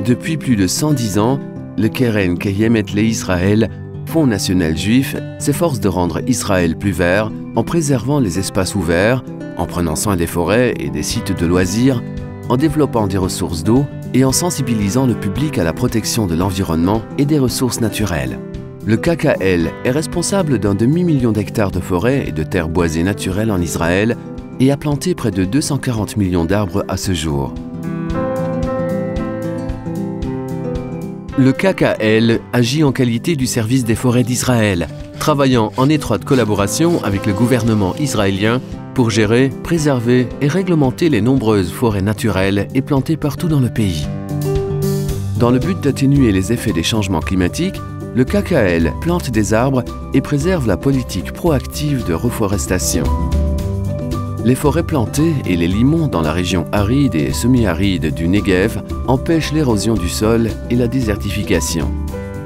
Depuis plus de 110 ans, le Keren Kayemet Israël, Fonds national juif, s'efforce de rendre Israël plus vert en préservant les espaces ouverts, en prenant soin des forêts et des sites de loisirs, en développant des ressources d'eau et en sensibilisant le public à la protection de l'environnement et des ressources naturelles. Le KKL est responsable d'un demi-million d'hectares de forêts et de terres boisées naturelles en Israël et a planté près de 240 millions d'arbres à ce jour. Le KKL agit en qualité du service des forêts d'Israël, travaillant en étroite collaboration avec le gouvernement israélien pour gérer, préserver et réglementer les nombreuses forêts naturelles et plantées partout dans le pays. Dans le but d'atténuer les effets des changements climatiques, le KKL plante des arbres et préserve la politique proactive de reforestation. Les forêts plantées et les limons dans la région aride et semi-aride du Negev empêchent l'érosion du sol et la désertification.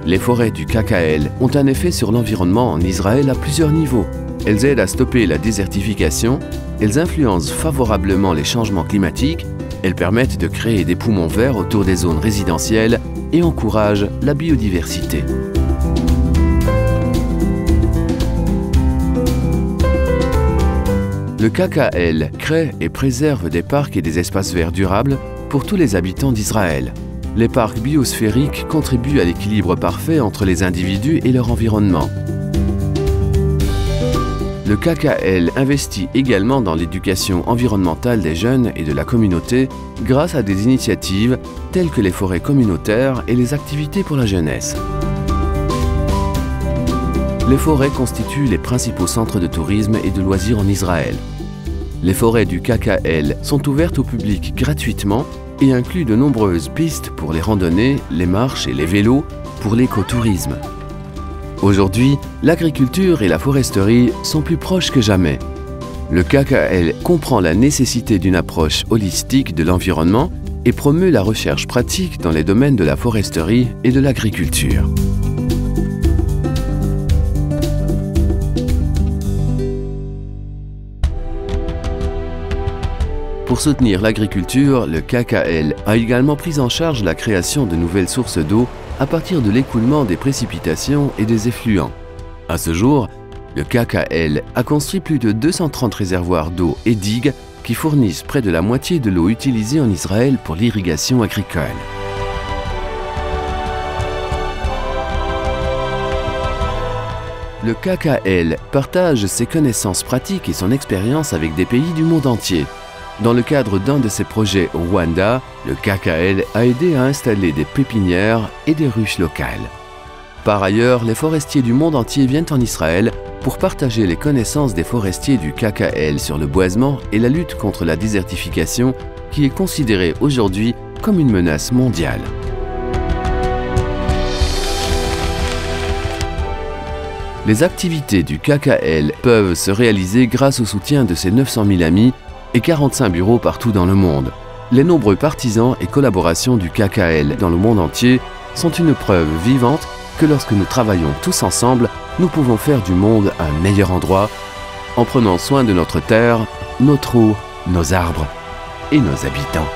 Les forêts du KKL ont un effet sur l'environnement en Israël à plusieurs niveaux. Elles aident à stopper la désertification, elles influencent favorablement les changements climatiques, elles permettent de créer des poumons verts autour des zones résidentielles et encouragent la biodiversité. Le KKL crée et préserve des parcs et des espaces verts durables pour tous les habitants d'Israël. Les parcs biosphériques contribuent à l'équilibre parfait entre les individus et leur environnement. Le KKL investit également dans l'éducation environnementale des jeunes et de la communauté grâce à des initiatives telles que les forêts communautaires et les activités pour la jeunesse. Les forêts constituent les principaux centres de tourisme et de loisirs en Israël. Les forêts du KKL sont ouvertes au public gratuitement et incluent de nombreuses pistes pour les randonnées, les marches et les vélos pour l'écotourisme. Aujourd'hui, l'agriculture et la foresterie sont plus proches que jamais. Le KKL comprend la nécessité d'une approche holistique de l'environnement et promeut la recherche pratique dans les domaines de la foresterie et de l'agriculture. Pour soutenir l'agriculture, le KKL a également pris en charge la création de nouvelles sources d'eau à partir de l'écoulement des précipitations et des effluents. À ce jour, le KKL a construit plus de 230 réservoirs d'eau et digues qui fournissent près de la moitié de l'eau utilisée en Israël pour l'irrigation agricole. Le KKL partage ses connaissances pratiques et son expérience avec des pays du monde entier. Dans le cadre d'un de ses projets au Rwanda, le KKL a aidé à installer des pépinières et des ruches locales. Par ailleurs, les forestiers du monde entier viennent en Israël pour partager les connaissances des forestiers du KKL sur le boisement et la lutte contre la désertification qui est considérée aujourd'hui comme une menace mondiale. Les activités du KKL peuvent se réaliser grâce au soutien de ses 900 000 amis et 45 bureaux partout dans le monde. Les nombreux partisans et collaborations du KKL dans le monde entier sont une preuve vivante que lorsque nous travaillons tous ensemble, nous pouvons faire du monde un meilleur endroit en prenant soin de notre terre, notre eau, nos arbres et nos habitants.